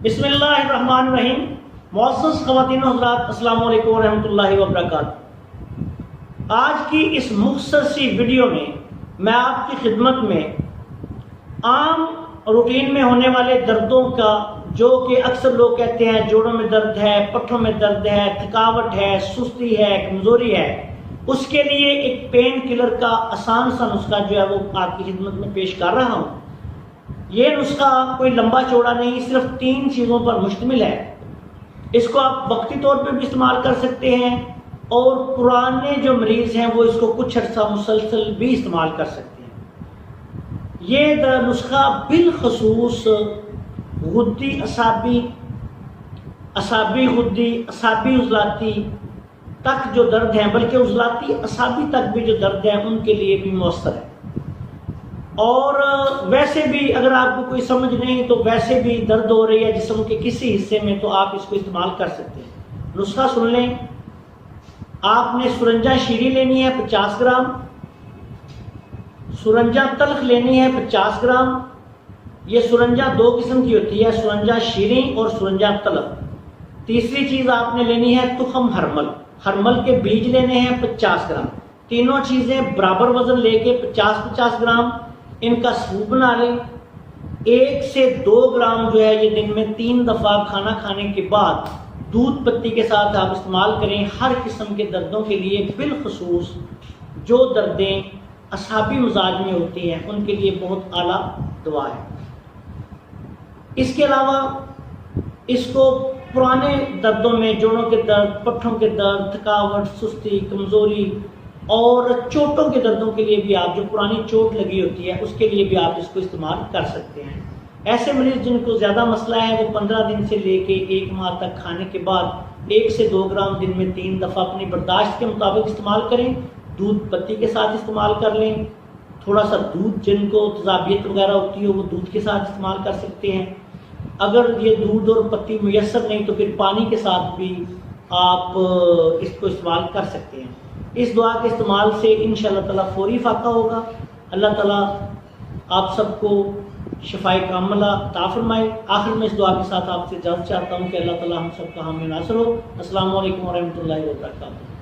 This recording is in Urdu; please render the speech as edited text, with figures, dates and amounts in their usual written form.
بسم اللہ الرحمن الرحیم۔ معزز خواتین و حضرات، السلام علیکم ورحمۃ اللہ وبرکاتہ۔ آج کی اس مختصر سی ویڈیو میں آپ کی خدمت میں عام روٹین میں ہونے والے دردوں کا، جو کہ اکثر لوگ کہتے ہیں جوڑوں میں درد ہے، پٹھوں میں درد ہے، تھکاوٹ ہے، سستی ہے، کمزوری ہے، اس کے لیے ایک پین کلر کا آسان سا نسخہ جو ہے وہ آپ کی خدمت میں پیش کر رہا ہوں۔ یہ نسخہ کوئی لمبا چوڑا نہیں، صرف 3 چیزوں پر مشتمل ہے۔ اس کو آپ وقتی طور پہ بھی استعمال کر سکتے ہیں، اور پرانے جو مریض ہیں وہ اس کو کچھ عرصہ مسلسل بھی استعمال کر سکتے ہیں۔ یہ نسخہ بالخصوص غدی اعصابی غدی اعصابی عضلاتی تک جو درد ہیں، بلکہ عضلاتی اعصابی تک بھی جو درد ہے ان کے لیے بھی مؤثر ہے۔ اور ویسے بھی اگر آپ کو کوئی سمجھ نہیں تو ویسے بھی درد ہو رہی ہے جسم کے کسی حصے میں، تو آپ اس کو استعمال کر سکتے ہیں۔ نسخہ سن لیں۔ آپ نے سرنجہ شیریں لینی ہے 50 گرام، سرنجہ تلخ لینی ہے 50 گرام۔ یہ سرنجہ 2 قسم کی ہوتی ہے، سرنجہ شیریں اور سرنجہ تلخ۔ تیسری چیز آپ نے لینی ہے تخم ہرمل کے بیج لینے ہیں 50 گرام۔ تینوں چیزیں برابر وزن لے کے 50-50 گرام ان کا سوپ بنا لیں۔ 1 سے 2 گرام جو ہے یہ دن میں 3 دفعہ کھانا کھانے کے بعد دودھ پتی کے ساتھ آپ استعمال کریں۔ ہر قسم کے دردوں کے لیے، بالخصوص جو دردیں اعصابی مزاج میں ہوتی ہیں ان کے لیے بہت اعلیٰ دوا ہے۔ اس کے علاوہ اس کو پرانے دردوں میں، جوڑوں کے درد، پٹھوں کے درد، تھکاوٹ، سستی، کمزوری اور چوٹوں کے دردوں کے لیے بھی، آپ جو پرانی چوٹ لگی ہوتی ہے اس کے لیے بھی آپ اس کو استعمال کر سکتے ہیں۔ ایسے مریض جن کو زیادہ مسئلہ ہے وہ 15 دن سے لے کے 1 ماہ تک کھانے کے بعد 1 سے 2 گرام دن میں 3 دفعہ اپنی برداشت کے مطابق استعمال کریں۔ دودھ پتی کے ساتھ استعمال کر لیں۔ تھوڑا سا دودھ، جن کو تذابیت وغیرہ ہوتی ہو وہ دودھ کے ساتھ استعمال کر سکتے ہیں۔ اگر یہ دودھ اور پتی میسر نہیں تو پھر پانی کے ساتھ بھی آپ اس کو استعمال کر سکتے ہیں۔ اس دعا کے استعمال سے انشاءاللہ تعالیٰ فوری فاقہ ہوگا۔ اللہ تعالیٰ آپ سب کو شفائے کاملہ عطا فرمائے۔ آخر میں اس دعا کے ساتھ آپ سے اجازت چاہتا ہوں کہ اللہ تعالیٰ ہم سب کا حامی ناصر ہو۔ السلام علیکم ورحمۃ اللہ وبرکاتہ۔